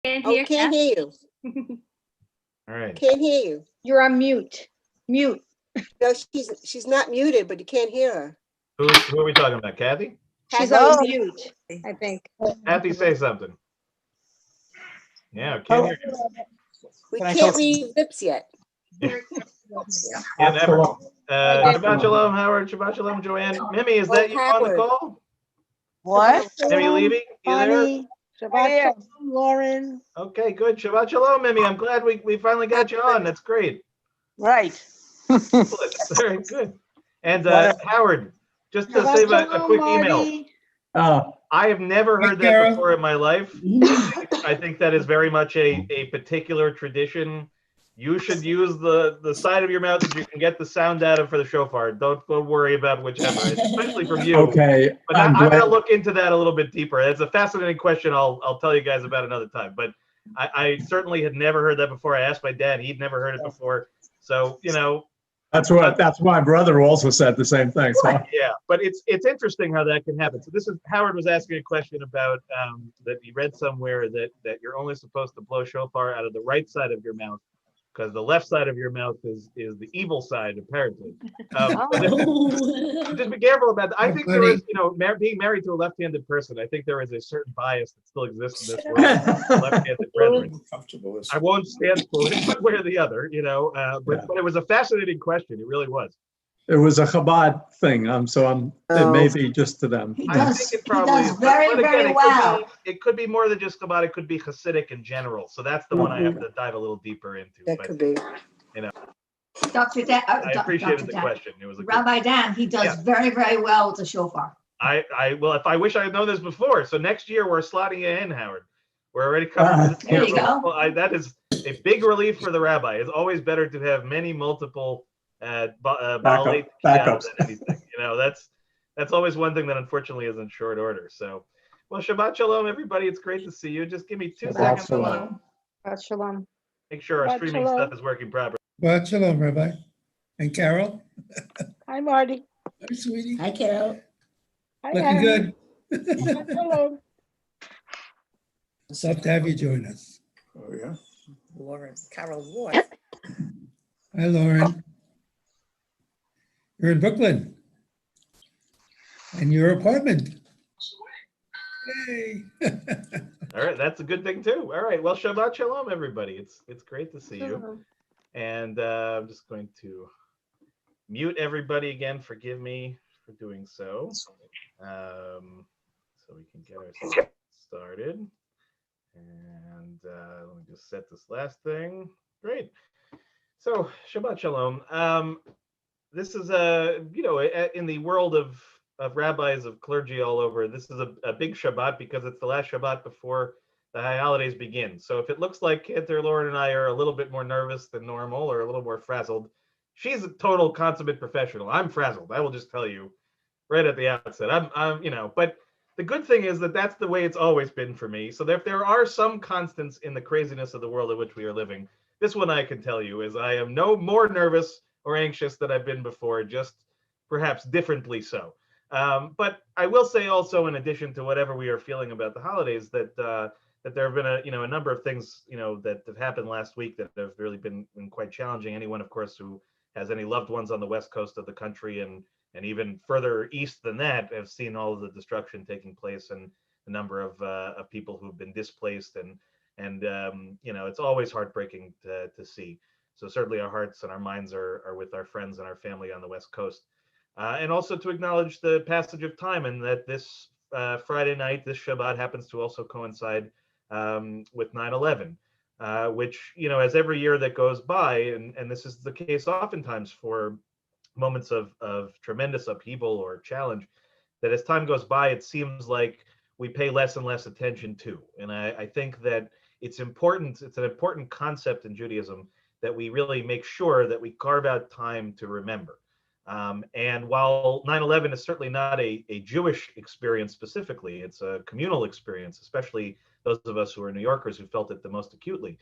Can't Oh, hear can't hear you. All right. Can't hear you. You're on mute. Mute. No, she's not muted, but you can't hear her. Who are we talking about? Kathy? She's Hello? on mute, I think. Kathy, say something. Yeah, can't hear you. We Can I can't talk? read lips yet. Yeah, never. Shabbat Shalom, Howard. Shabbat Shalom, Joanne. Mimi, is that you on the Howard. call? What? Mimi Levy, you there? Bonnie, Shabbat Yeah. Shalom, Lauren. Okay, good. Shabbat Shalom, Mimi. I'm glad we finally got you on. That's great. Right. Excellent. All right, good. And Howard, just to Shabbat save a Shalom, quick email. Marty. I have never heard that Carol. before in my life. I think that is very much a particular tradition. You should use the side of your mouth that you can get the sound out of for the shofar. Don't worry about whichever, especially from you. Okay, But I'm I'm going to glad. look into that a little bit deeper. It's a fascinating question. I'll tell you guys about another time. But I certainly had never heard that before. I asked my dad; he'd never heard it before. So That's what my brother also said the same thing. So yeah. But it's interesting how that can happen. So this is Howard was asking a question about that he read somewhere that you're only supposed to blow shofar out of the right side of your mouth, because the left side of your mouth is the evil side, apparently. Just be careful about that. I think there is, being married to a left-handed person, I think there is a certain bias that still exists in this world. Left-handed brethren. I won't stand for it one way or the other, but it was a fascinating question. It really was. it was a Chabad thing. It may be just to them. I think it probably is. But again, it could be more than just Chabad. It could be Hasidic in general. So that's the one I have to dive a little deeper into. That But, could be. Dr. Dan, I appreciated Dr. the Dan. question. It was a good, Rabbi Dan, he does very, very well with the shofar. well, if I wish I had known this before. So next year we're slotting you in, Howard. We're already covered. This There year, you go. but that is a big relief for the rabbi. It's always better to have many multiple baalei backups. than anything. That's always one thing that unfortunately is in short order. So, well, Shabbat Shalom, everybody. It's great to see you. Just give me 2 Shabbat seconds. I Shalom. want to Shabbat Shalom. make sure our Shabbat streaming Shalom. stuff is working properly. Shabbat Shalom, Rabbi. And Carol? Hi, Marty. Hi, sweetie. Hi, Carol. Hi, Looking Harry. good. Shabbat Shalom. Love to have you join us. Oh, yeah. Lauren, Carol Ward. Hi, Lauren. You're in Brooklyn. And your apartment. Yay. All right, that's a good thing too. All right, well, Shabbat Shalom, everybody. It's great to see you. And I'm just going to mute everybody again. Forgive me for doing so. So we can get ourselves started. And let me just set this last thing. Great. So Shabbat Shalom. This is in the world of rabbis, of clergy all over, this is a big Shabbat because it's the last Shabbat before the high holidays begin. So if it looks like Cantor, Lauren, and I are a little bit more nervous than normal or a little more frazzled, she's a total consummate professional. I'm frazzled. I will just tell you right at the outset. But the good thing is that that's the way it's always been for me. So there are some constants in the craziness of the world in which we are living. This one I can tell you is I am no more nervous or anxious than I've been before, just perhaps differently so. But I will say also, in addition to whatever we are feeling about the holidays, that there have been a number of things that have happened last week that have really been quite challenging. Anyone, of course, who has any loved ones on the west coast of the country and even further east than that have seen all of the destruction taking place and the number of people who've been displaced and it's always heartbreaking to see. So certainly our hearts and our minds are with our friends and our family on the west coast. And also to acknowledge the passage of time and that this Friday night, this Shabbat happens to also coincide with 9/11, which, as every year that goes by, and this is the case oftentimes for moments of tremendous upheaval or challenge, that as time goes by, it seems like we pay less and less attention to. And I think that it's an important concept in Judaism that we really make sure that we carve out time to remember. And while 9/11 is certainly not a Jewish experience specifically, it's a communal experience, especially those of us who are New Yorkers who felt it the most acutely.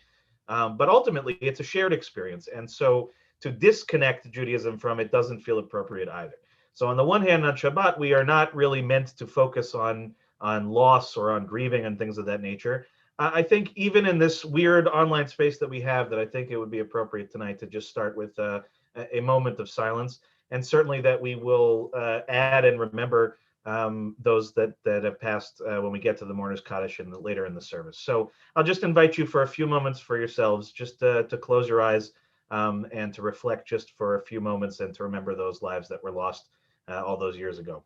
But ultimately, it's a shared experience. And so to disconnect Judaism from it doesn't feel appropriate either. So on the one hand, on Shabbat, we are not really meant to focus on loss or on grieving and things of that nature. I think even in this weird online space that we have, that I think it would be appropriate tonight to just start with a moment of silence, and certainly that we will add and remember those that have passed when we get to the mourner's Kaddish and later in the service. So I'll just invite you for a few moments for yourselves, just to close your eyes and to reflect just for a few moments and to remember those lives that were lost all those years ago.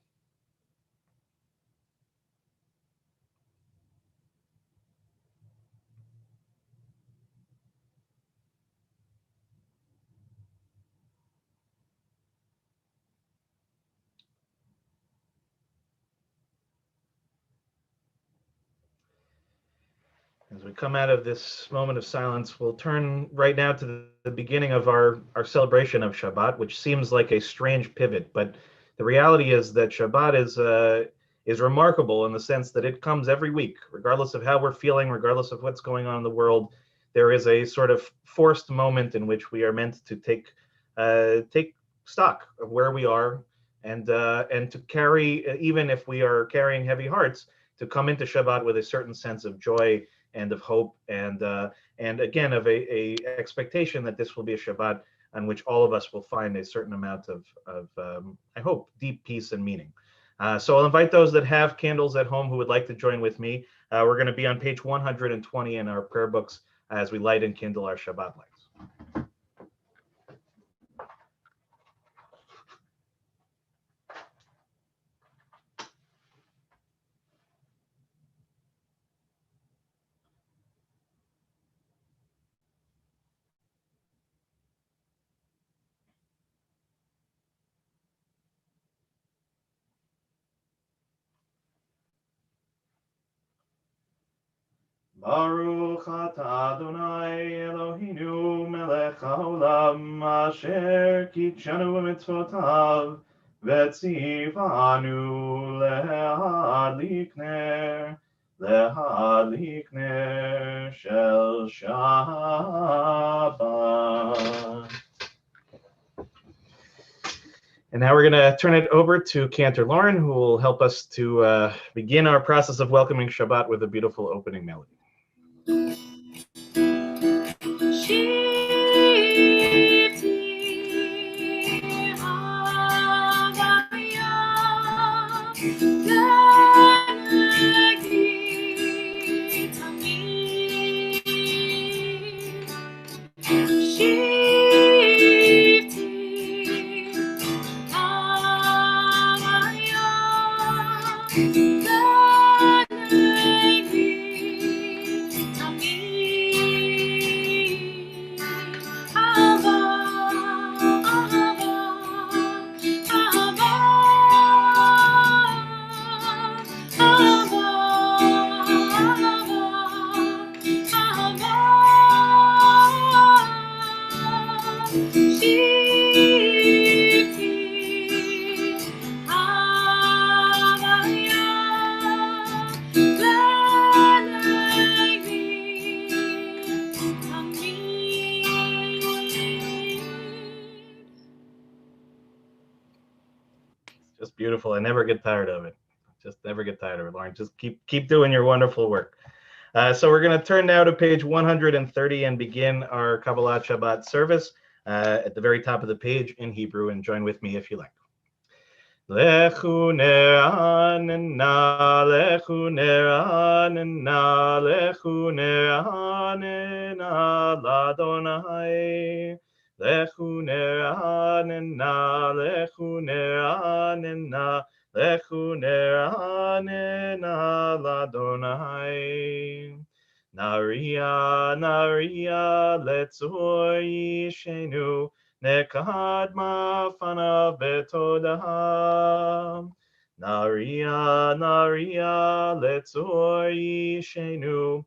As we come out of this moment of silence, we'll turn right now to the beginning of our celebration of Shabbat, which seems like a strange pivot, but the reality is that Shabbat is remarkable in the sense that it comes every week, regardless of how we're feeling, regardless of what's going on in the world. There is a sort of forced moment in which we are meant to take stock of where we are, and to carry, even if we are carrying heavy hearts, to come into Shabbat with a certain sense of joy and of hope, and again of a expectation that this will be a Shabbat on which all of us will find a certain amount of I hope, deep peace and meaning. So I'll invite those that have candles at home who would like to join with me. We're going to be on page 120 in our prayer books as we light and kindle our Shabbat lights. Baruch atah Adonai Eloheinu melech haolam asher kitshanu b'mitzvotav v'tzivanu lehadlik ner shel Shabbat. And now we're going to turn it over to Cantor Lauren, who will help us to begin our process of welcoming Shabbat with a beautiful opening melody. Just beautiful. I never get tired of it. Just never get tired of it, Lauren. Just keep doing your wonderful work. So we're going to turn now to page 130 and begin our Kabbalat Shabbat service at the very top of the page in Hebrew, and join with me if you like. Lechu ne'anena, lechu ne'anena, lechu ne'anena l'Adonai. Lechu ne'anena, lechu ne'anena, lechu ne'anena l'Adonai. Naria, naria, letzor yishenu, nekad mafana betodah. Naria, naria, letzor yishenu,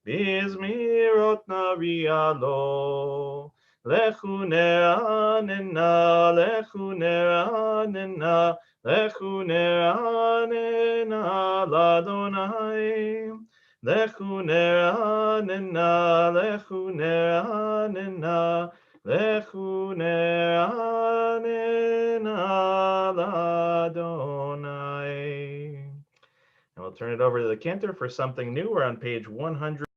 bizmirot naria lo. Lechu ne'anena, lechu ne'anena, lechu ne'anena l'Adonai. Lechu ne'anena, lechu ne'anena, lechu ne'anena l'Adonai. And we'll turn it over to the cantor for something new. We're on page 100.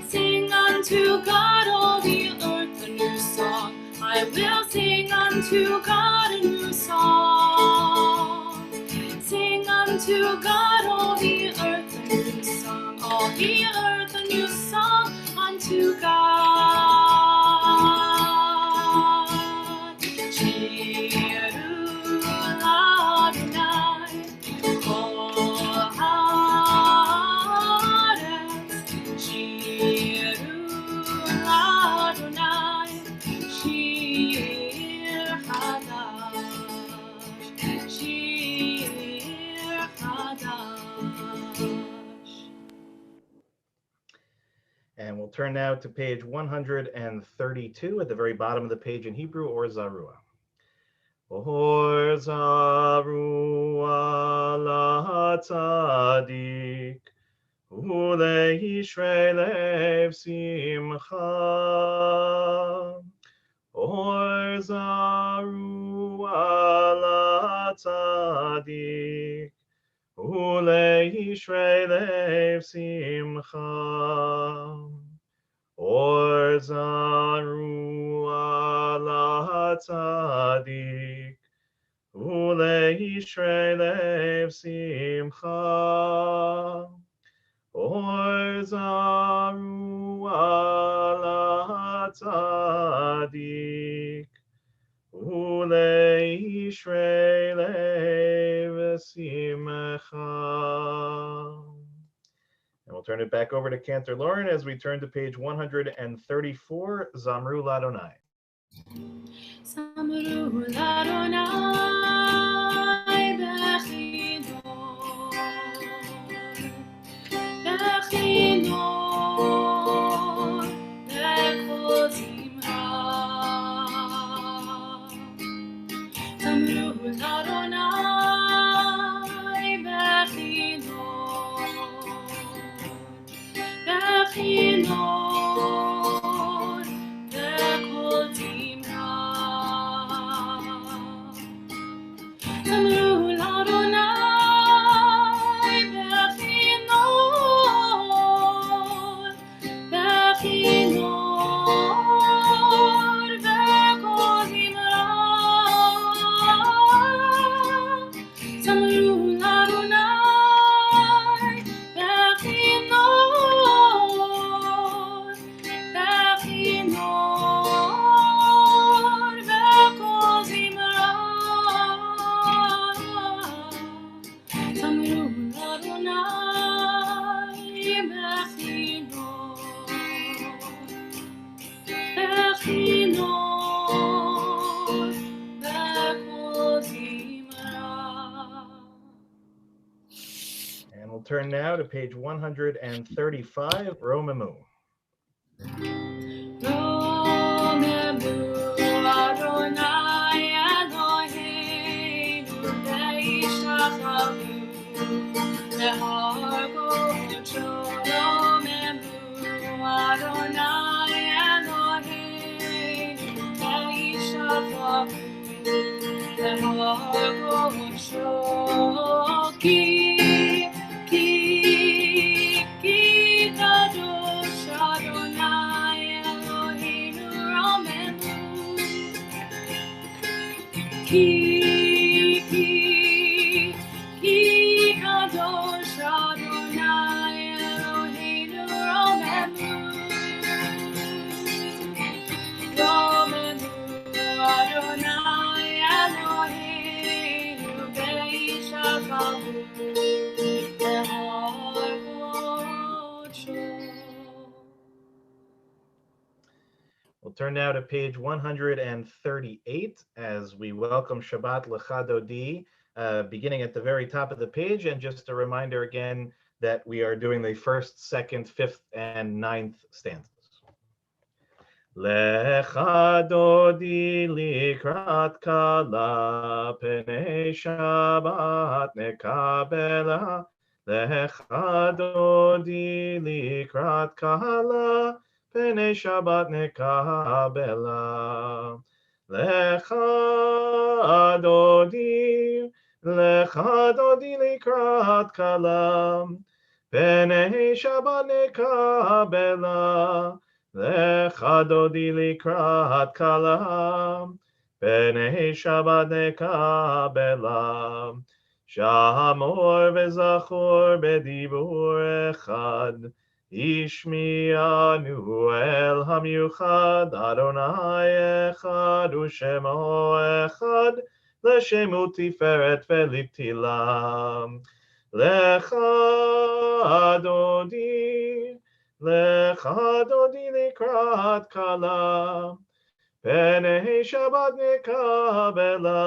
Sing unto God, all the earth, a new song. I will sing unto God a new song. Sing unto God, all the earth, a new song. All the earth, a new song unto God. Shiru Adonai, kol haaretz. Shiru Adonai, shir chadash. Shir chadash. And we'll turn now to page 132 at the very bottom of the page in Hebrew, or Zarua. Or Zarua la tzadik, uleishrei lev simcha. Or Zarua la tzadik, uleishrei lev simcha. Or Zarua la tzadik, uleishrei lev simcha. Or Zarua la tzadik, uleishrei lev simcha. And we'll turn it back over to Cantor Lauren as we turn to page 134, Zamru Ladonai. Zamru l'Adonai bechinor lekol zimra. Zamru l'Adonai bechinor lekol zimra. Zamru l'Adonai bechinor lekol zimra. Zamru l'Adonai bechinor lekol zimra. Zamru l'Adonai bechinor lekol zimra. And we'll turn now to page 135, Romemu. Romemu Adonai Eloheinu ve'ishtachavnu lehar kodesh. Romemu Adonai Eloheinu ve'ishtachavnu lehar kodesh. Ki kadosh Adonai Eloheinu Romemu. Ki kadosh Adonai Eloheinu Romemu. Romemu Adonai Eloheinu ve'ishtachavnu lehar kodesh. We'll turn now to page 138 as we welcome Shabbat L'Chadodi, beginning at the very top of the page. And just a reminder again that we are doing the first, second, fifth, and ninth stanzas. L'Chadodi likrat kala pnei Shabbat nekabela. L'Chadodi likrat kala pnei Shabbat nekabela. L'Chadodi likrat kala pnei Shabbat nekabela. L'Chadodi likrat kala pnei Shabbat nekabela. Shamor v'zachor b'dibur echad, Ishmi'anu el hamiuchad, Adonai echad u'shemo echad, L'shemu tiferet v'litilam. L'Chadodi likrat kala, pnei Shabbat nekabela.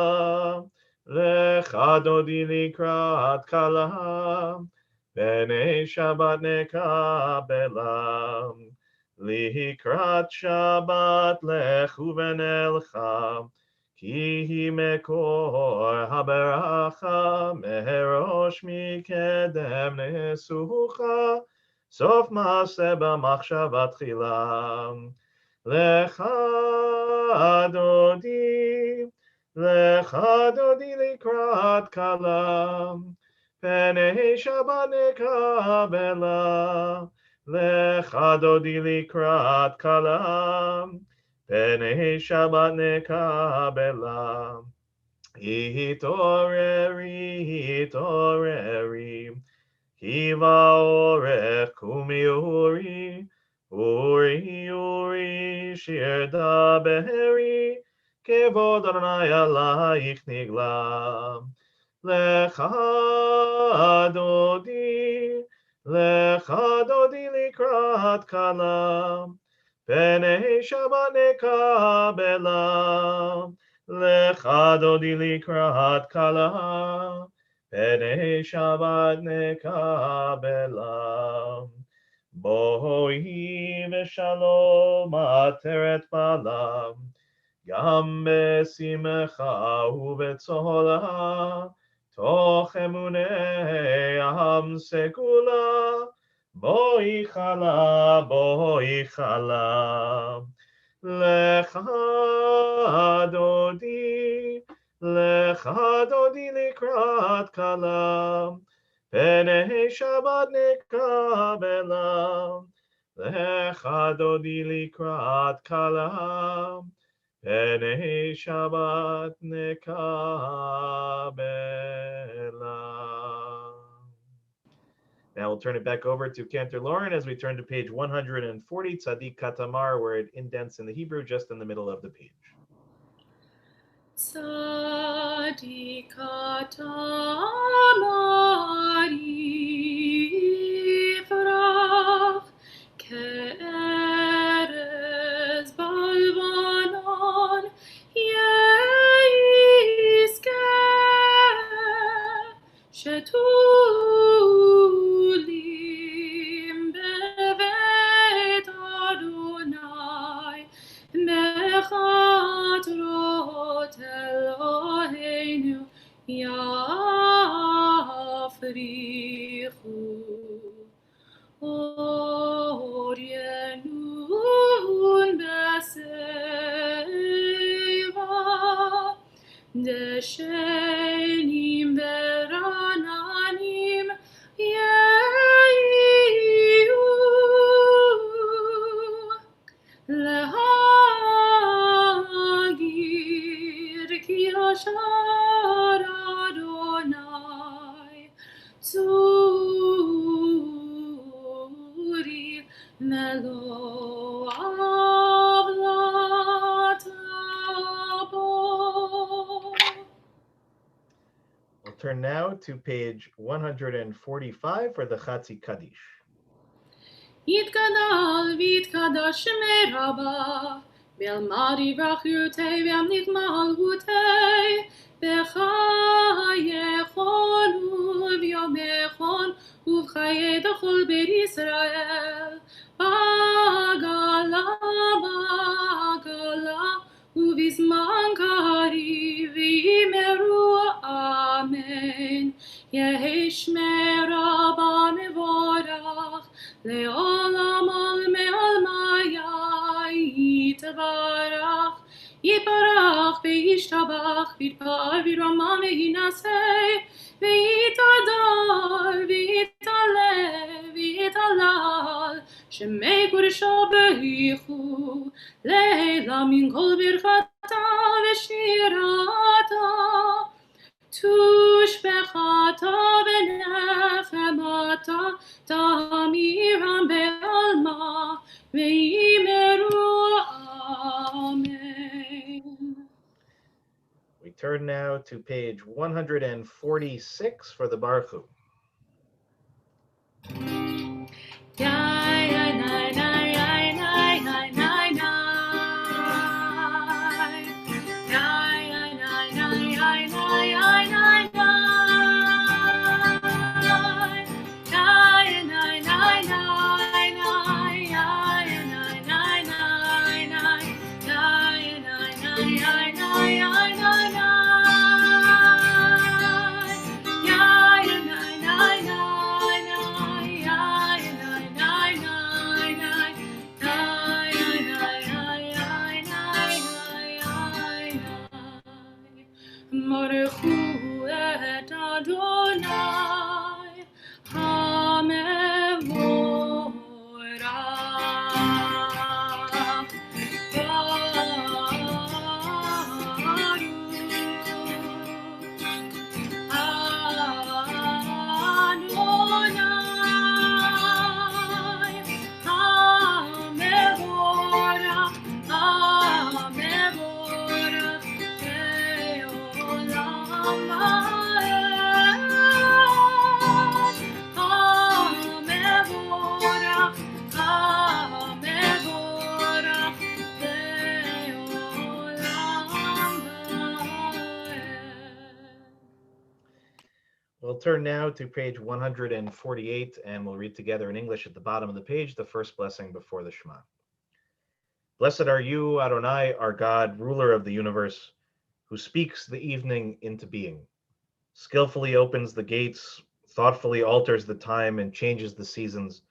L'Chadodi likrat kala, pnei Shabbat nekabela. Likrat Shabbat lechu v'nelcha, ki hi mekor haberacha, meherosh mikedem nesucha, sof maaseh b'machshava tchila. L'Chadodi likrat kala, pnei Shabbat nekabela. L'Chadodi likrat kala, pnei Shabbat nekabela. Hitoreri, kiva orech kumiuri, uri, shir daberi, kevod Adonai alayich nigla. L'Chadodi likrat kala, pnei Shabbat nekabela. L'Chadodi likrat kala, pnei Shabbat nekabela. Bohi v'shalom ateret balam, gam besimcha u'betzola, toch emunei am segula, boi chala. L'Chadodi likrat kala, pnei Shabbat nekabela. L'Chadodi likrat kala, pnei Shabbat nekabela. Now we'll turn it back over to Cantor Lauren as we turn to page 140, Tzadik Katamar, where it indents in the Hebrew just in the middle of the page. Tzadik Katamar yifrach ke'erez balbanon yeiskeh shetulim bevet Adonai bechatrot Eloheinu yafrichu. Oryenun beseva, deshenim verananim yeyu. Lehagir ki hashar Adonai tzuri melo avlat abo. We'll turn now to page 145 for the Chatzi Kaddish. Yitgadal v'yitkadash meraba ואלמד יברכיותיה ואמליך מלכותיה, בחייכון וביומכון ובחיי דכל בית ישראל, בעגלה ובזמן קריב ויאמרו אמן. יהי שמי רבה מבורך לעולם עלמי יתברך, יתברך וישתבח ויתפאר וירומם ויינשא ויתהדר ויתעלה ויתהלל, שמי קודשו בריחו לילה מן כל ברכתה ושירתה, תושבחתה ונחמתה, תמירם בעלמה ויאמרו amen. We turn now to page 146 for the Baruch. Baruchu et Adonai HaMevorach. We'll turn now to page 148, and we'll read together in English at the bottom of the page, the first blessing before the Shema. Blessed are you, Adonai, our God, ruler of the universe, who speaks the evening into being, skillfully opens the gates, thoughtfully alters the time and changes the seasons,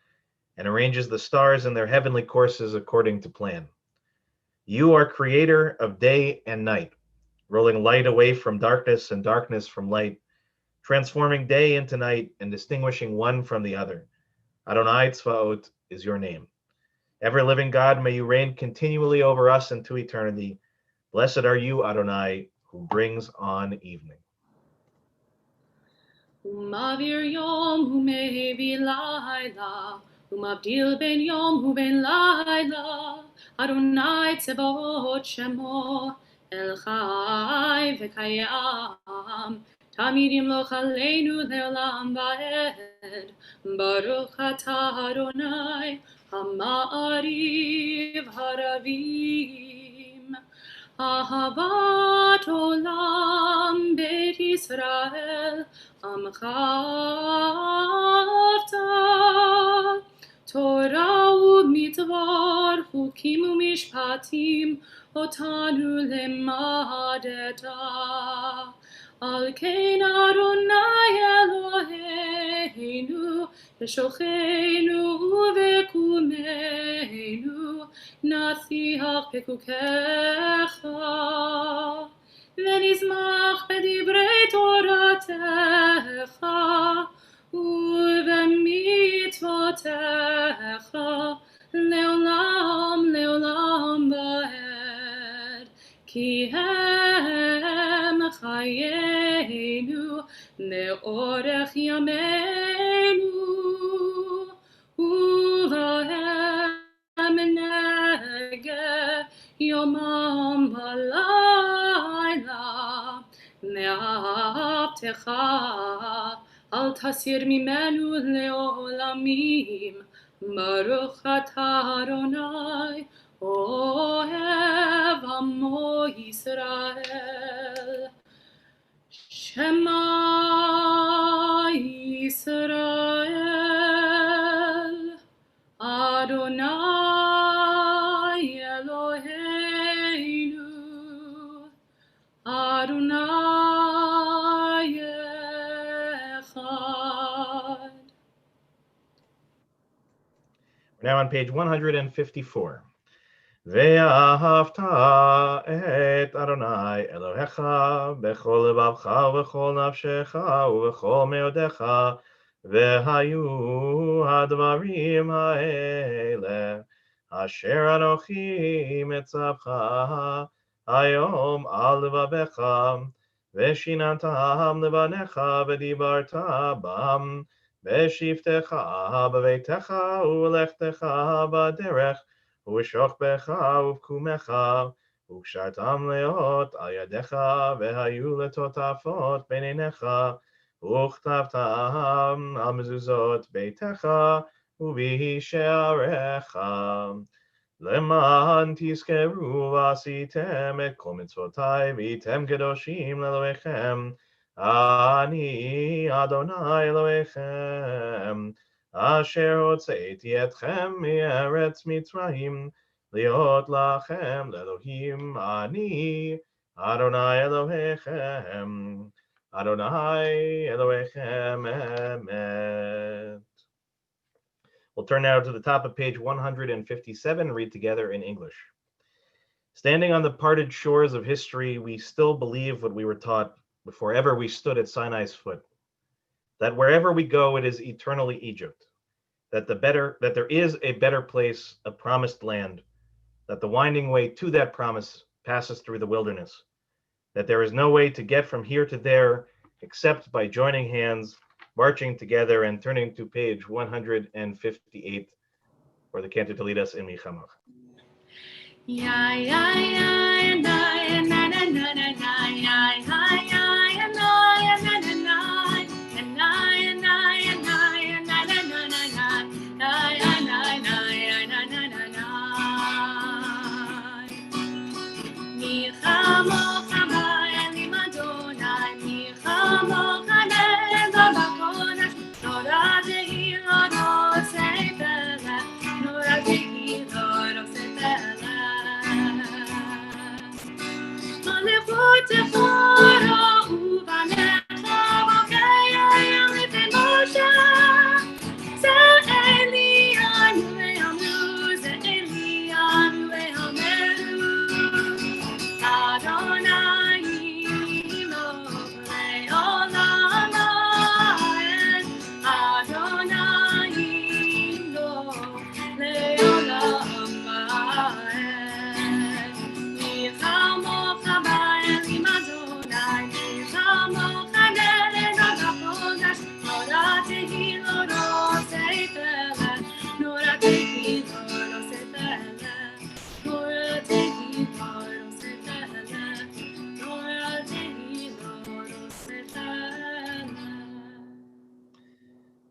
and arranges the stars in their heavenly courses according to plan. You are creator of day and night, rolling light away from darkness and darkness from light, transforming day into night and distinguishing one from the other. Adonai Tzvaot is your name. Ever living God, may you reign continually over us into eternity. Blessed are you, Adonai, who brings on evening. Umavir yom umevi laila, umavdil ben yom uben laila, Adonai Tzebaot shemo, El Chai v'kayam, Tamidim lo chaleinu le'olam va'ed, Baruch atah Adonai, Ha'ma'ariv haravim. Ahavat olam Beit Yisrael Amcha avta, Torah u'mitzvot chukim u'mishpatim otanu lemadeta. Al kein Adonai Eloheinu Yeshocheinu v'kumeinu Nathiach pekukecha V'nizmach b'divrei Toratecha u'v'mitzvotecha le'olam le'olam va'ed Ki hem chayenu me'orech yameinu uvahem nege yomam v'layla me'avtecha al tasir mimenu le'olamim Baruch atah Adonai Ohev Amo Yisrael, Shema Yisrael, Adonai Eloheinu, Adonai Echad. We're now on page 154. ואהבת את אדוני אלוהיך בכל לבבך ובכל נפשך ובכל מאודיך, והיו הדברים האלה אשר אנוכי מצווך היום על לבביך, ושיננתם לבניך ודיברת בם בשבתך בביתך ולכתך בדרך ובשוכבך ובקומך, וקשרתם להיות על ידיך, והיו לטוטפות בין עיניך, וכתבתם על מזוזות ביתך ובשעריך, למען תזכרו ועשיתם את כל מצוותיי, והייתם קדושים לאלוהיכם, אני אדוני אלוהיכם, אשר הוצאתי אתכם מארץ מצרים, להיות לכם לאלוהים, אני אדוני אלוהיכם, אדוני אלוהיכם אמת. We'll turn now to the top of page 157 and read together in English. Standing on the parted shores of history, we still believe what we were taught before ever we stood at Sinai's foot, that wherever we go, it is eternally Egypt, that there is a better place, a promised land, that the winding way to that promise passes through the wilderness, that there is no way to get from here to there except by joining hands, marching together, and turning to page 158 for the canto to lead us in Michamach. Ya ya ya na ya na na na na na ya ya ya na ya na na na ya na ya na ya na ya na na na na na ya na na ya na na na na. Mi chamo chama elim Adonai, mi chamo chanem bakodesh, noratehi lorosei pele, noratehi lorosei pele.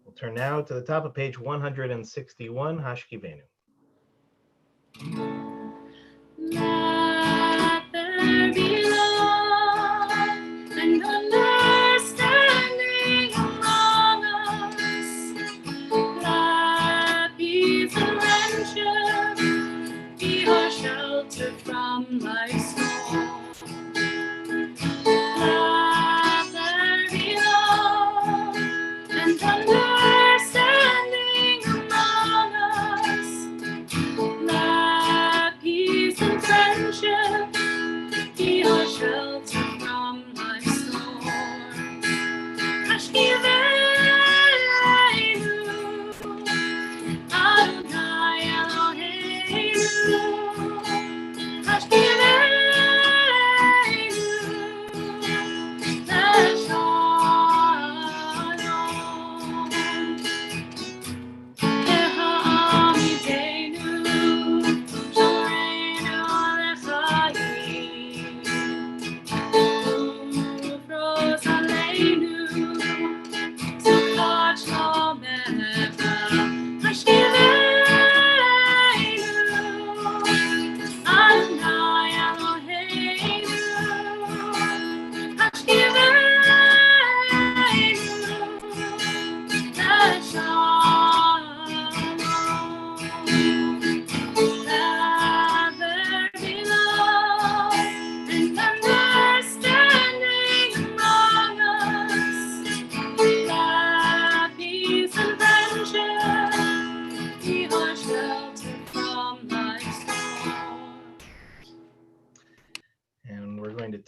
We'll turn now to the top of page 161, Hashkivenu. Let there be love and understanding among us. Let peace and friendship be our shelter from life's storm. Let there be love and understanding among us.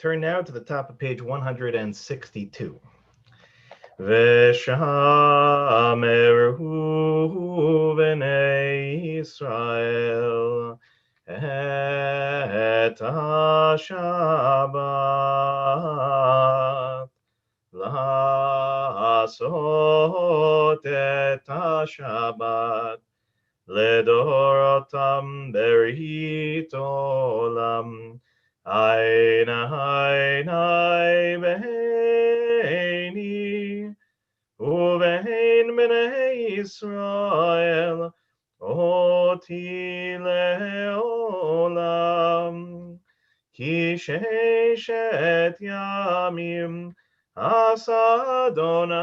turn now to the top of page 162. V'shameru b'nei Yisrael et ha-Shabbat לעשות את השבת לדורותם ברית עולם עיני בהני ובהן בני ישראל אותי לעולם כי ששת ימים עשה אדוני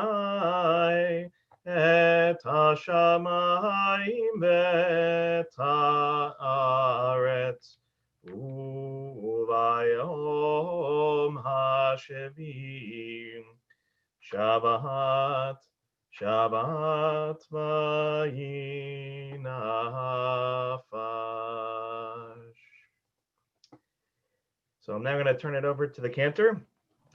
את השמיים ואת הארץ וביום השביעי שבת שבת וינפש. So I'm now going to turn it over to the cantor,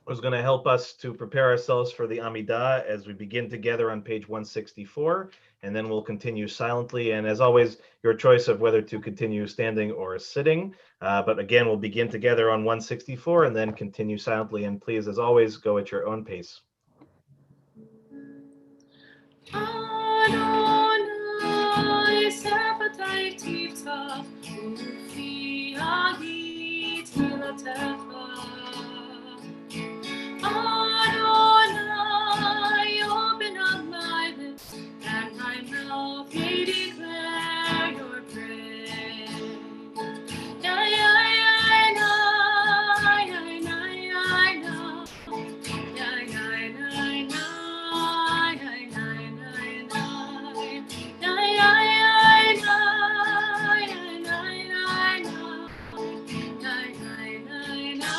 who's going to help us to prepare ourselves for the Amidah as we begin together on page 164, and then we'll continue silently. And as always, your choice of whether to continue standing or sitting. But again, we'll begin together on 164 and then continue silently. And please, as always, go at your own pace. Adonai Sabbatai Tifta Ufi Agi Telatecha Adonai, open up my lips and my mouth may declare your praise. Ya ya ya na ya na ya na ya ya na na ya na na ya ya na ya na ya na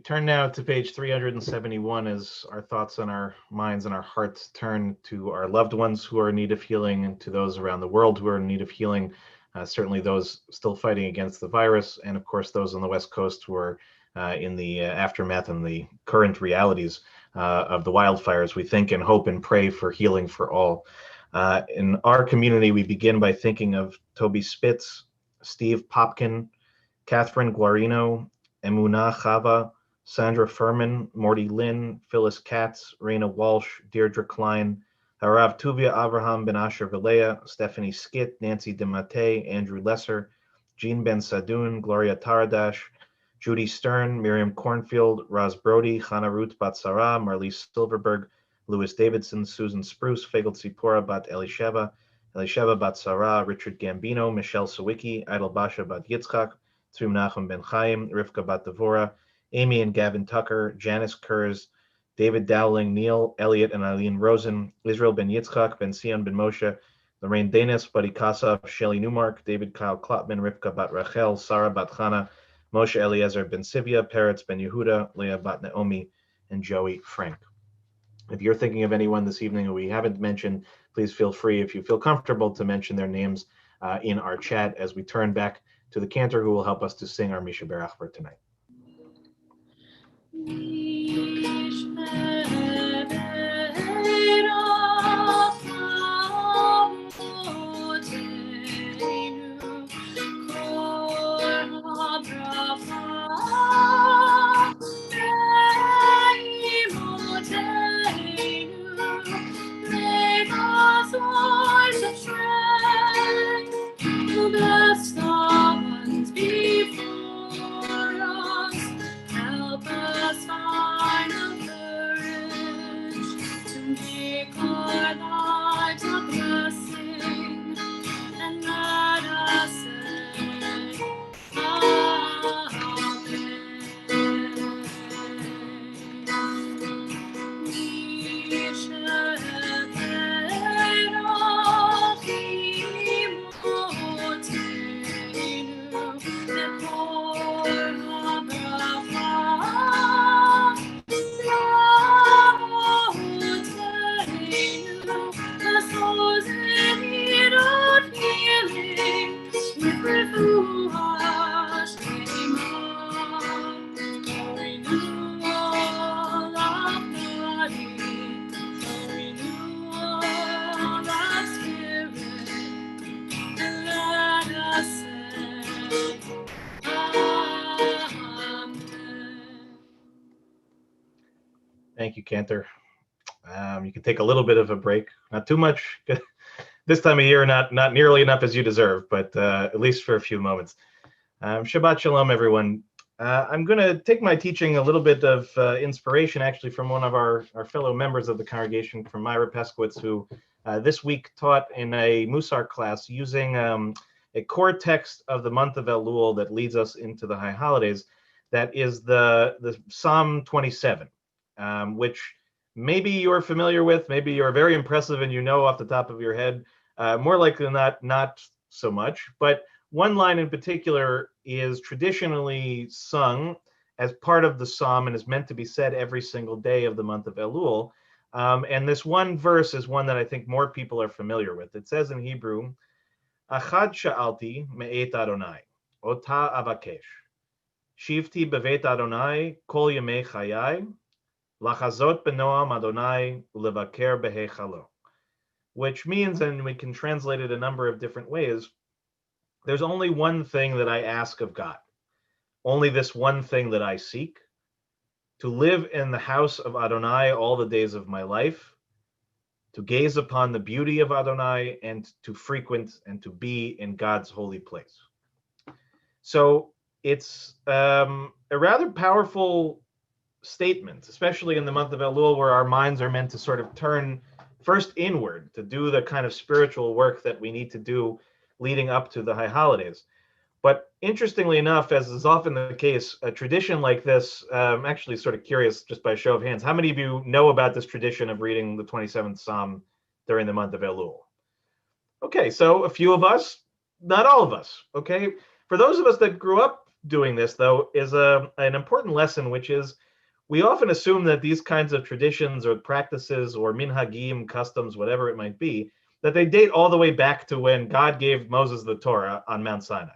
turn now to page 371 as our thoughts and our minds and our hearts turn to our loved ones who are in need of healing and to those around the world who are in need of healing, certainly those still fighting against the virus, and of course those on the West Coast who are in the aftermath and the current realities of the wildfires. We think and hope and pray for healing for all. In our community, we begin by thinking of Toby Spitz, Steve Popkin, Catherine Guarino, Emunah Chava, Sandra Furman, Morty Lynn, Phyllis Katz, Raina Walsh, Deirdre Klein, Harav Tuvia Avraham Ben Asher Vilea, Stephanie Skit, Nancy DeMate, Andrew Lesser, Jean Ben Sadoun, Gloria Taradash, Judy Stern, Miriam Cornfield, Raz Brody, Hannah Ruth Batsara, Marlise Silverberg, Louis Davidson, Susan Spruce, Fagel Tzipora Bat Elisheva, Elisheva Batsara, Richard Gambino, Michelle Sawicki, Idle Basha Bat Yitzchak, Tzum Nachum Ben Chaim, Rivka Bat Devora, Amy and Gavin Tucker, Janice Kurz, David Dowling, Neil, Elliot and Eileen Rosen, Israel Ben Yitzchak, Ben Sion Ben Moshe, Lorraine Danis, Buddy Kasaf, Shelley Newmark, David Kyle Klopman, Rivka Bat Rachel, Sarah Bat Chana, Moshe Eliezer Ben Sivia, Peretz Ben Yehuda, Leah Bat Naomi, and Joey Frank. If you're thinking of anyone this evening who we haven't mentioned, please feel free, if you feel comfortable, to mention their names in our chat as we turn back to the cantor who will help us to sing our Misha Berach for tonight. Bless the ones before us, help us find the courage to make our lives a blessing, and let us say, Thank you, Cantor. You can take a little bit of a break, not too much. This time of year, not nearly enough as you deserve, but at least for a few moments. Shabbat Shalom, everyone. I'm going to take my teaching a little bit of inspiration, actually, from one of our fellow members of the congregation, from Myra Peskowitz, who this week taught in a Musar class using a core text of the month of Elul that leads us into the high holidays. That is the Psalm 27, which maybe you're familiar with, maybe you're very impressive and you know off the top of your head. More likely than not so much. But one line in particular is traditionally sung as part of the psalm and is meant to be said every single day of the month of Elul. And this one verse is one that I think more people are familiar with. It says in Hebrew, Achad sha'alti me'et Adonai, ota avakesh, shivti bevet Adonai kol yemei chayai, lachazot benoam Adonai ulevaker behechalo. Which means, and we can translate it a number of different ways, there's only one thing that I ask of God, only this one thing that I seek, to live in the house of Adonai all the days of my life, to gaze upon the beauty of Adonai, and to frequent and to be in God's holy place. So it's a rather powerful statement, especially in the month of Elul, where our minds are meant to sort of turn first inward to do the kind of spiritual work that we need to do leading up to the high holidays. But interestingly enough, as is often the case, a tradition like this, I'm actually sort of curious, just by a show of hands, how many of you know about this tradition of reading the 27th Psalm during the month of Elul? Okay, so a few of us, not all of us, okay? For those of us that grew up doing this, though, is an important lesson, which is we often assume that these kinds of traditions or practices or minhagim, customs, whatever it might be, that they date all the way back to when God gave Moses the Torah on Mount Sinai.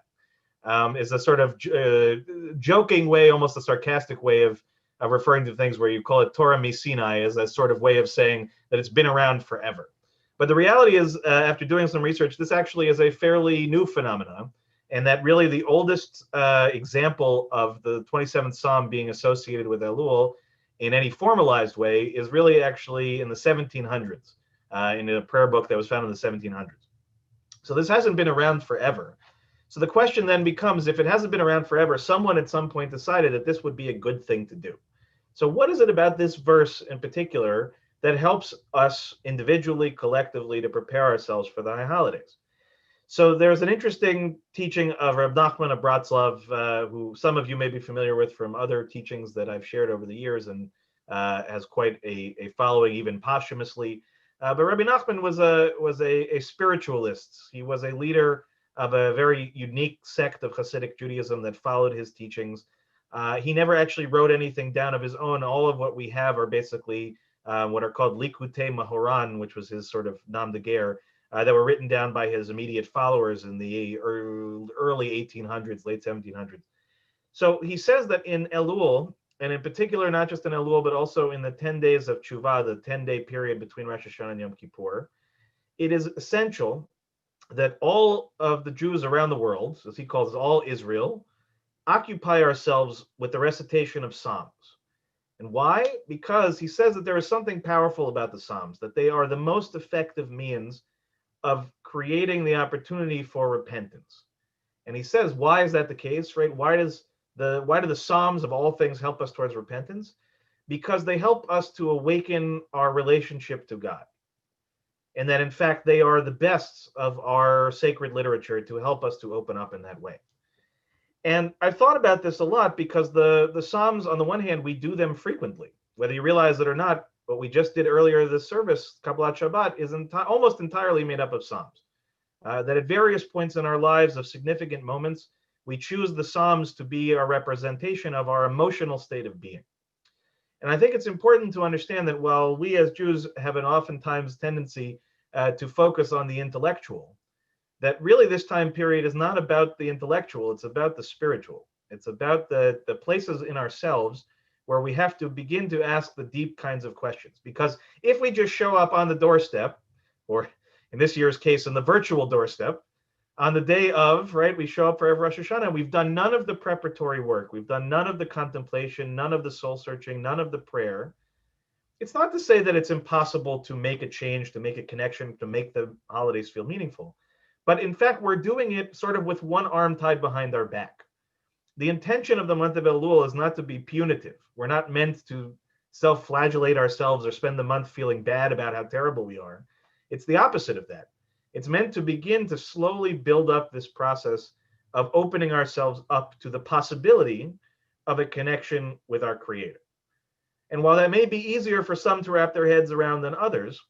Is a sort of joking way, almost a sarcastic way of referring to things where you call it Torah mi Sinai as a sort of way of saying that it's been around forever. But the reality is, after doing some research, this actually is a fairly new phenomenon, and that really the oldest example of the 27th Psalm being associated with Elul in any formalized way is really actually in the 1700s, in a prayer book that was found in the 1700s. So this hasn't been around forever. So the question then becomes, if it hasn't been around forever, someone at some point decided that this would be a good thing to do. So what is it about this verse in particular that helps us individually, collectively, to prepare ourselves for the high holidays? So there's an interesting teaching of Reb Nachman of Bratslav, who some of you may be familiar with from other teachings that I've shared over the years, and has quite a following even posthumously. But Rabbi Nachman was a spiritualist. He was a leader of a very unique sect of Hasidic Judaism that followed his teachings. He never actually wrote anything down of his own. All of what we have are basically what are called Likutei Mahoran, which was his sort of nom de guerre, that were written down by his immediate followers in the early 1800s, late 1700s. So he says that in Elul, and in particular, not just in Elul, but also in the 10 days of Tshuva, the 10-day period between Rosh Hashanah and Yom Kippur, it is essential that all of the Jews around the world, as he calls it, all Israel, occupy ourselves with the recitation of Psalms. And why? Because he says that there is something powerful about the Psalms, that they are the most effective means of creating the opportunity for repentance. And he says, why is that the case, right? Why do the Psalms of all things help us towards repentance? Because they help us to awaken our relationship to God. And that in fact, they are the best of our sacred literature to help us to open up in that way. And I've thought about this a lot because the Psalms, on the one hand, we do them frequently, whether you realize it or not. What we just did earlier this service, Kabbalat Shabbat, is almost entirely made up of Psalms. That at various points in our lives of significant moments, we choose the Psalms to be a representation of our emotional state of being. And I think it's important to understand that while we as Jews have an oftentimes tendency to focus on the intellectual, that really this time period is not about the intellectual, it's about the spiritual. It's about the places in ourselves where we have to begin to ask the deep kinds of questions. Because if we just show up on the doorstep, or in this year's case, on the virtual doorstep, on the day of, right, we show up for Rosh Hashanah, we've done none of the preparatory work, we've done none of the contemplation, none of the soul searching, none of the prayer. It's not to say that it's impossible to make a change, to make a connection, to make the holidays feel meaningful. But in fact, we're doing it sort of with one arm tied behind our back. The intention of the month of Elul is not to be punitive. We're not meant to self-flagellate ourselves or spend the month feeling bad about how terrible we are. It's the opposite of that. It's meant to begin to slowly build up this process of opening ourselves up to the possibility of a connection with our Creator. And while that may be easier for some to wrap their heads around than others,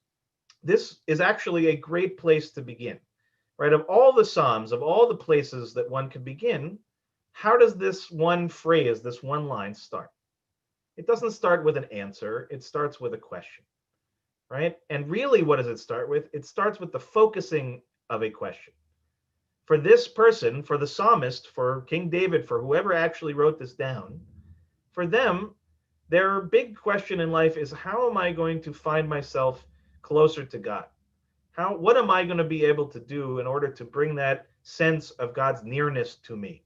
this is actually a great place to begin. Right? Of all the Psalms, of all the places that one can begin, how does this one phrase, this one line start? It doesn't start with an answer, it starts with a question, right? And really, what does it start with? It starts with the focusing of a question. For this person, for the psalmist, for King David, for whoever actually wrote this down, for them, their big question in life is, how am I going to find myself closer to God? What am I going to be able to do in order to bring that sense of God's nearness to me?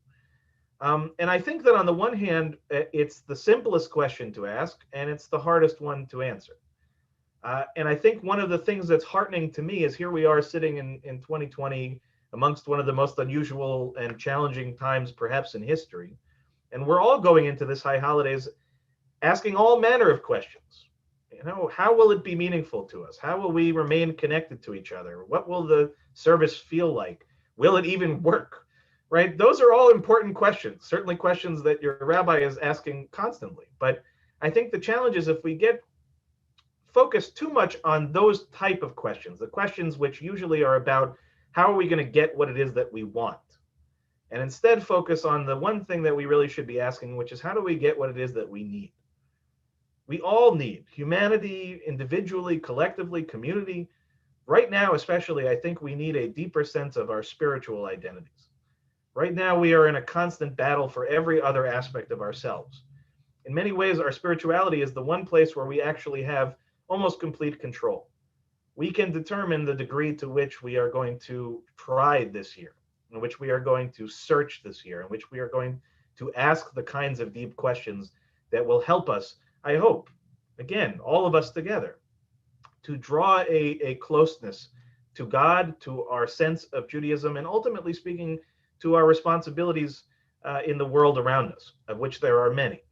And I think that on the one hand, it's the simplest question to ask, and it's the hardest one to answer. And I think one of the things that's heartening to me is here we are sitting in 2020 amongst one of the most unusual and challenging times perhaps in history. And we're all going into this high holidays asking all manner of questions. You know, how will it be meaningful to us? How will we remain connected to each other? What will the service feel like? Will it even work? Right? Those are all important questions, certainly questions that your rabbi is asking constantly. But I think the challenge is if we get focused too much on those type of questions, the questions which usually are about how are we going to get what it is that we want, and instead focus on the one thing that we really should be asking, which is how do we get what it is that we need? We all need humanity, individually, collectively, community. Right now, especially, I think we need a deeper sense of our spiritual identities. Right now, we are in a constant battle for every other aspect of ourselves. In many ways, our spirituality is the one place where we actually have almost complete control. We can determine the degree to which we are going to try this year, in which we are going to search this year, in which we are going to ask the kinds of deep questions that will help us, I hope, again, all of us together, to draw a closeness to God, to our sense of Judaism, and ultimately speaking, to our responsibilities in the world around us, of which there are many.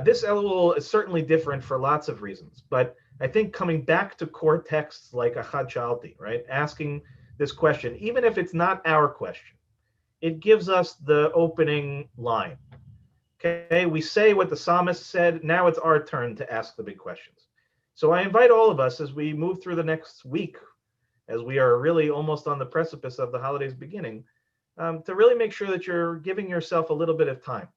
This Elul is certainly different for lots of reasons, but I think coming back to core texts like Achad Shalti, right, asking this question, even if it's not our question, it gives us the opening line. Okay, we say what the psalmist said, now it's our turn to ask the big questions. So I invite all of us as we move through the next week, as we are really almost on the precipice of the holidays beginning, to really make sure that you're giving yourself a little bit of time.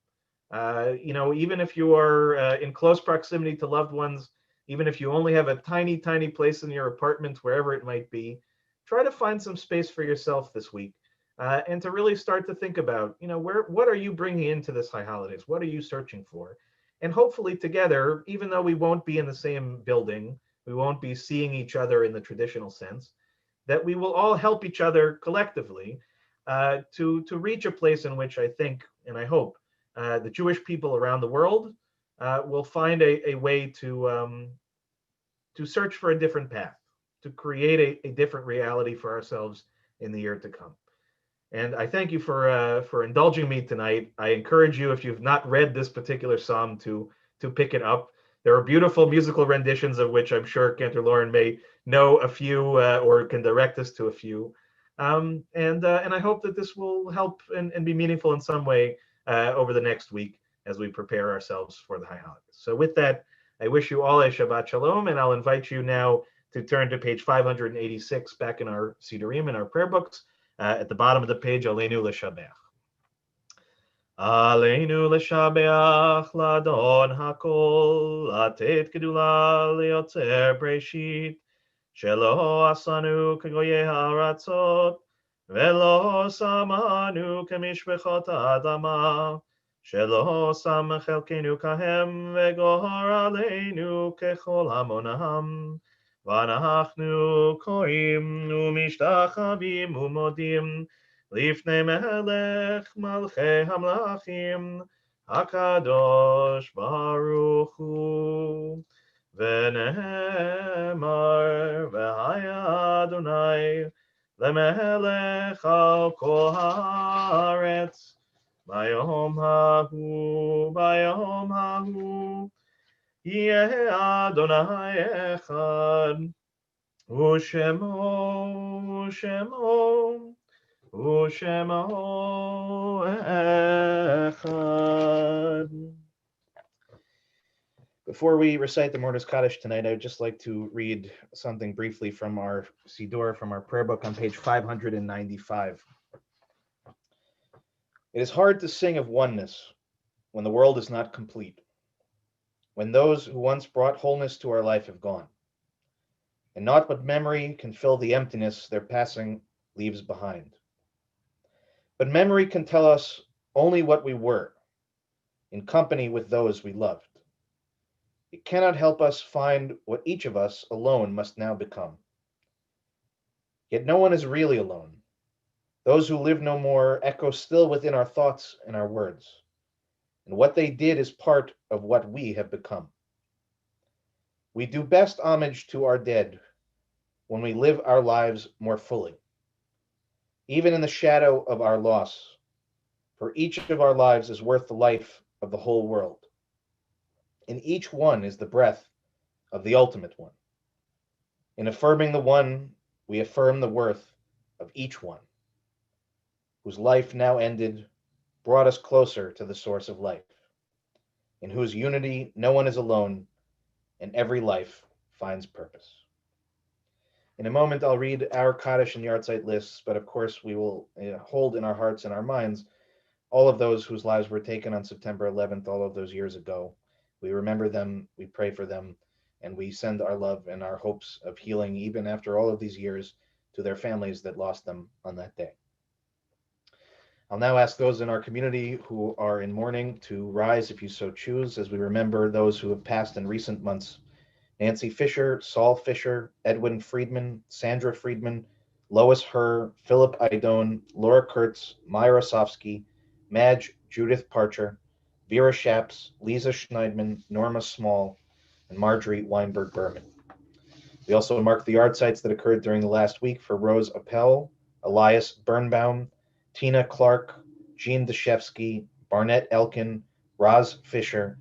Even if you are in close proximity to loved ones, even if you only have a tiny, tiny place in your apartment, wherever it might be, try to find some space for yourself this week and to really start to think about, what are you bringing into this high holidays? What are you searching for? And hopefully together, even though we won't be in the same building, we won't be seeing each other in the traditional sense, that we will all help each other collectively to reach a place in which I think, and I hope, the Jewish people around the world will find a way to search for a different path, to create a different reality for ourselves in the year to come. And I thank you for indulging me tonight. I encourage you, if you've not read this particular psalm, to pick it up. There are beautiful musical renditions of which I'm sure Cantor Lauren may know a few or can direct us to a few. And I hope that this will help and be meaningful in some way over the next week as we prepare ourselves for the high holidays. So with that, I wish you all a Shabbat Shalom, and I'll invite you now to turn to page 586 back in our Sidurim, in our prayer books. At the bottom of the page, Aleinu L'Shabeach. Aleinu L'Shabeach L'Adon HaKol, Latet Gedula L'Yotzer Breshit, Shelo Asanu K'goyei Haratzot, Velo Samanu K'mishbechot Adama, Shelo Sam Chelkenu Kahem, Vegohar Aleinu Kechol Hamonam, Vanachnu koim umishtachavim umodim lifnei melech malchei hamlachim hakadosh baruch hu v'nehemar v'haya Adonai lemelech al kol haaretz bayom hahu Yeh Adonai Echad, Ushemo Echad. Before we recite the Mortis Kaddish tonight, I would just like to read something briefly from our Siddur, from our prayer book on page 595. It is hard to sing of oneness when the world is not complete, when those who once brought wholeness to our life have gone, and naught but memory can fill the emptiness their passing leaves behind. But memory can tell us only what we were, in company with those we loved. It cannot help us find what each of us alone must now become. Yet no one is really alone. Those who live no more echo still within our thoughts and our words. And what they did is part of what we have become. We do best homage to our dead when we live our lives more fully, even in the shadow of our loss, for each of our lives is worth the life of the whole world. In each one is the breath of the ultimate one. In affirming the one, we affirm the worth of each one, whose life now ended brought us closer to the source of life, in whose unity no one is alone and every life finds purpose. In a moment, I'll read our Kaddish and Yartzeit lists, but of course, we will hold in our hearts and our minds all of those whose lives were taken on September 11th, all of those years ago. We remember them, we pray for them, and we send our love and our hopes of healing, even after all of these years, to their families that lost them on that day. I'll now ask those in our community who are in mourning to rise if you so choose, as we remember those who have passed in recent months. Nancy Fisher, Saul Fisher, Edwin Friedman, Sandra Friedman, Lois Herr, Philip Idone, Laura Kurtz, Myra Sofsky, Madge Judith Parcher, Vera Shaps, Lisa Schneidman, Norma Small, and Marjorie Weinberg Berman. We also mark the yard sites that occurred during the last week for Rose Appel, Elias Birnbaum, Tina Clark, Jean Deshevsky, Barnett Elkin, Roz Fisher,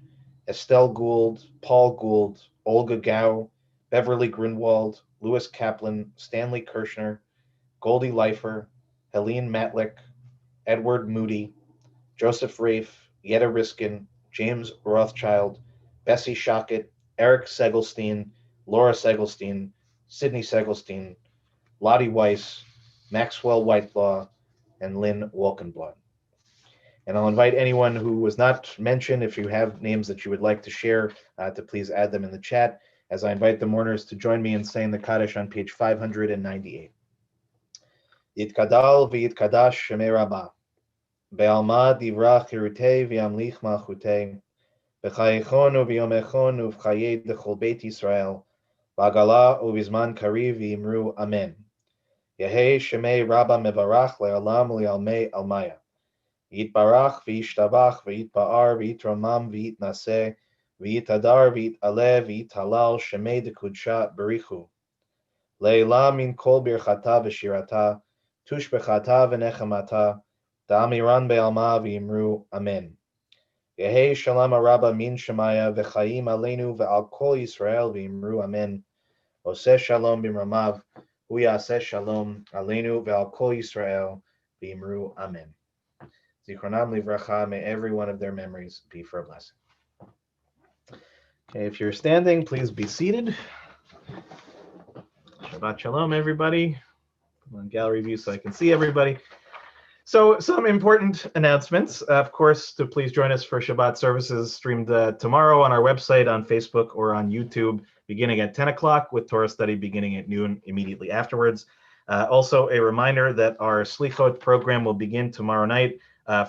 Estelle Gould, Paul Gould, Olga Gao, Beverly Grunwald, Louis Kaplan, Stanley Kirshner, Goldie Leifer, Helene Matlick, Edward Moody, Joseph Rafe, Yetta Riskin, James Rothschild, Bessie Shockett, Eric Segelstein, Laura Segelstein, Sidney Segelstein, Lottie Weiss, Maxwell Whitelaw, and Lynn Wolkenblad. And I'll invite anyone who was not mentioned, if you have names that you would like to share, to please add them in the chat, as I invite the mourners to join me in saying the Kaddish on page 598. Yitkadal v'yitkadash shemei Rabbah, be'alma divra chirutei v'yamlich malchutei, b'chayechon u'v'yomechon u'v'chayei d'chol Beit Yisrael, b'agala u'v'zman kariv v'yimru amen. Yehei shemei Rabbah mevarach le'olam u'li'almei almaya. Yitbarach v'yishtabach v'yitba'ar v'yitramam v'yitnaseh v'yitadar v'yit'aleh v'yithalal shemei d'kudsha berichu. Le'ila min kol birchata v'shirata tushbechata v'nechamata da'amiran be'alma v'yimru amen. Yehei shalom araba min shemaya v'chaim aleinu ve'al kol Yisrael v'yimru amen. Oseh shalom b'mramav hu yaseh shalom aleinu ve'al kol Yisrael v'yimru amen. Zichronam livracha, may every one of their memories be for a blessing. Okay, if you're standing, please be seated. Shabbat shalom, everybody. I'm on gallery view so I can see everybody. So some important announcements. Of course, to please join us for Shabbat services streamed tomorrow on our website, on Facebook, or on YouTube, beginning at 10 o'clock, with Torah study beginning at noon immediately afterwards. Also, a reminder that our Slichot program will begin tomorrow night,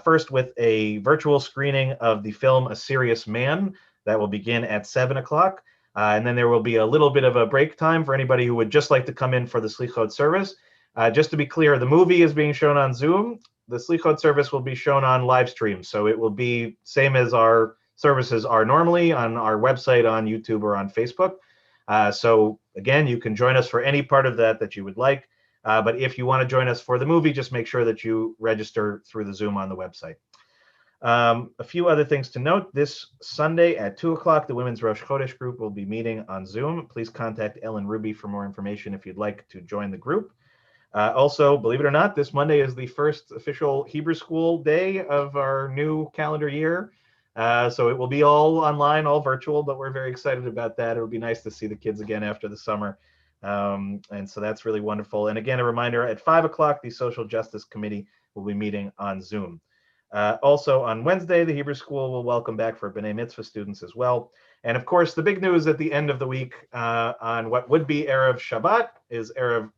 first with a virtual screening of the film A Serious Man. That will begin at 7 o'clock. And then there will be a little bit of a break time for anybody who would just like to come in for the Slichot service. Just to be clear, the movie is being shown on Zoom. The Slichot service will be shown on live stream. So it will be same as our services are normally on our website, on YouTube, or on Facebook. So again, you can join us for any part of that you would like. But if you want to join us for the movie, just make sure that you register through the Zoom on the website. A few other things to note. This Sunday at 2 o'clock, the Women's Rosh Chodesh group will be meeting on Zoom. Please contact Ellen Ruby for more information if you'd like to join the group. Also, believe it or not, this Monday is the first official Hebrew school day of our new calendar year. So it will be all online, all virtual, but we're very excited about that. It will be nice to see the kids again after the summer. And so that's really wonderful. And again, a reminder, at 5 o'clock, the Social Justice Committee will be meeting on Zoom. Also on Wednesday, the Hebrew School will welcome back for B'nai Mitzvah students as well. And of course, the big news at the end of the week on what would be Erev Shabbat is Erev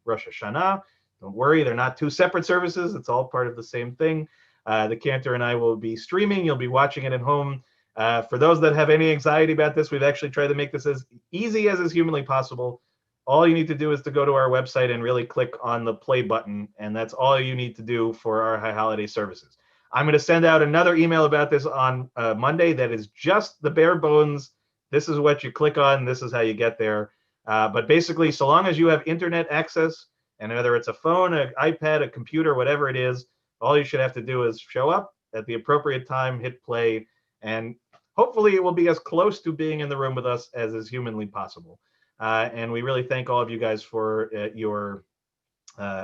Rosh Hashanah. Don't worry, they're not two separate services. It's all part of the same thing. The cantor and I will be streaming. You'll be watching it at home. For those that have any anxiety about this, we've actually tried to make this as easy as is humanly possible. All you need to do is to go to our website and really click on the play button, and that's all you need to do for our high holiday services. I'm going to send out another email about this on Monday that is just the bare bones. This is what you click on. This is how you get there. But basically, so long as you have internet access, and whether it's a phone, an iPad, a computer, whatever it is, all you should have to do is show up at the appropriate time, hit play, and hopefully it will be as close to being in the room with us as is humanly possible. And we really thank all of you guys for your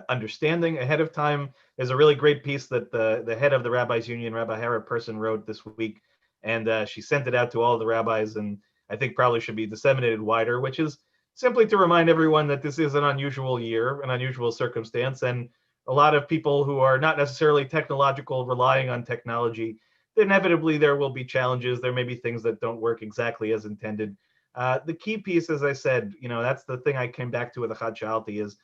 understanding ahead of time. There's a really great piece that the head of the Rabbis Union, Rabbi Hara Person, wrote this week, and she sent it out to all of the rabbis, and I think probably should be disseminated wider, which is simply to remind everyone that this is an unusual year, an unusual circumstance, and a lot of people who are not necessarily technological, relying on technology, inevitably there will be challenges. There may be things that don't work exactly as intended. The key piece, as I said, that's the thing I came back to with the Chad Shalti is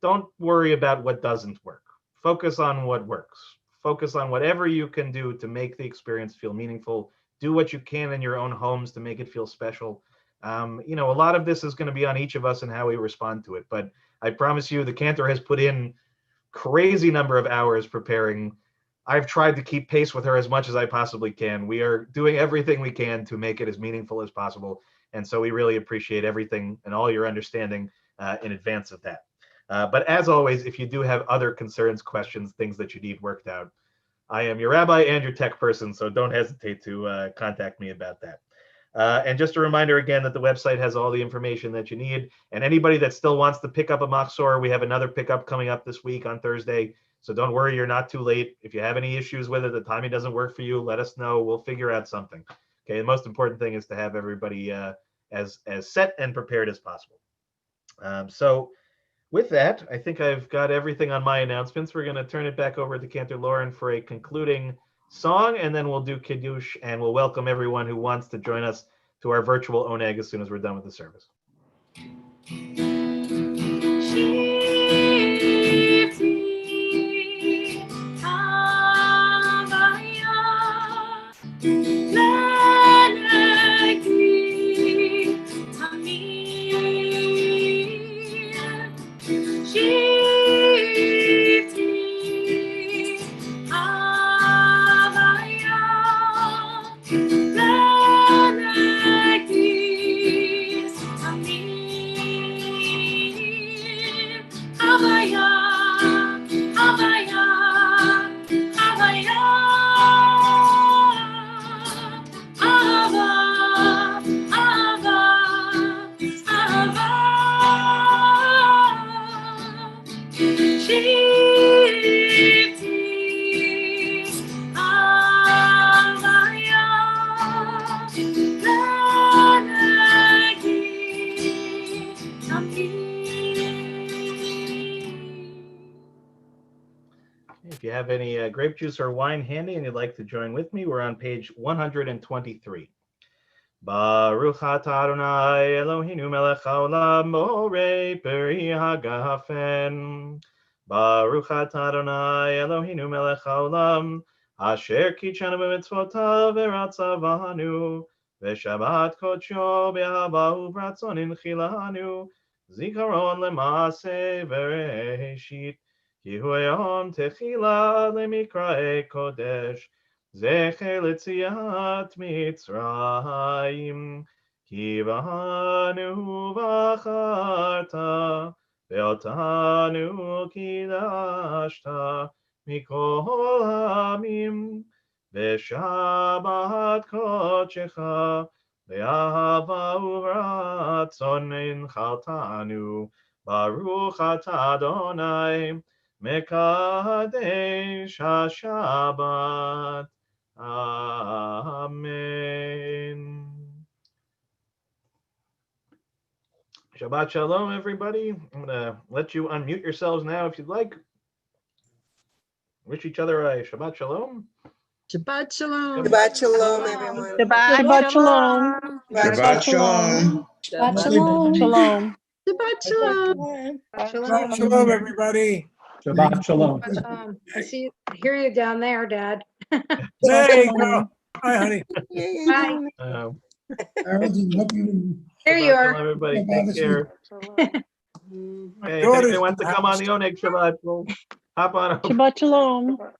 don't worry about what doesn't work. Focus on what works. Focus on whatever you can do to make the experience feel meaningful. Do what you can in your own homes to make it feel special. A lot of this is going to be on each of us and how we respond to it. But I promise you, the cantor has put in crazy number of hours preparing. I've tried to keep pace with her as much as I possibly can. We are doing everything we can to make it as meaningful as possible. And so we really appreciate everything and all your understanding in advance of that. But as always, if you do have other concerns, questions, things that you need worked out, I am your rabbi and your tech person, so don't hesitate to contact me about that. And just a reminder again that the website has all the information that you need. And anybody that still wants to pick up a machzor, we have another pickup coming up this week on Thursday. So don't worry, you're not too late. If you have any issues with it, the timing doesn't work for you, let us know. We'll figure out something. Okay, the most important thing is to have everybody as set and prepared as possible. So with that, I think I've got everything on my announcements. We're going to turn it back over to Cantor Lauren for a concluding song, and then we'll do Kiddush, and we'll welcome everyone who wants to join us to our virtual Oneg as soon as we're done with the service. If you have any grape juice or wine handy and you'd like to join with me, we're on page 123. Baruch atah Adonai Eloheinu melech haolam borei peri hagafen. Baruch atah Adonai Eloheinu melech haolam asher kitshanu b'mitzvotav v'ratzavanu v'shabbat kodsho b'ahava u'b'ratzon inchilanu zikaron l'maaseh v'reishit ki hu hayom techila lemikrae kodesh Zecher letziat Mitzrayim, ki b'hanu v'acharta, ve'otanu kidashta, mikol hamim, ve'shabbat kodshecha, ve'ahava u'ratzon inchaltanu, baruch atah Adonai, mekadesh haShabbat. Amen. Shabbat Shalom, everybody. I'm going to let you unmute yourselves now if you'd like. Wish each other a Shabbat Shalom. Shabbat Shalom. Shabbat Shalom, everyone. Shabbat Shalom. Shabbat Shalom. Shabbat Shalom. Shalom. Shabbat Shalom. Shalom. Shalom, everybody. Shabbat Shalom. I hear you down there, Dad. There you go. Hi, honey. Bye. There you Shabbat are. Shalom, everybody. Take care. Hey, if daughter's anyone wants to come on the Oneg Shabbat, we'll hop on over. Shabbat Shalom.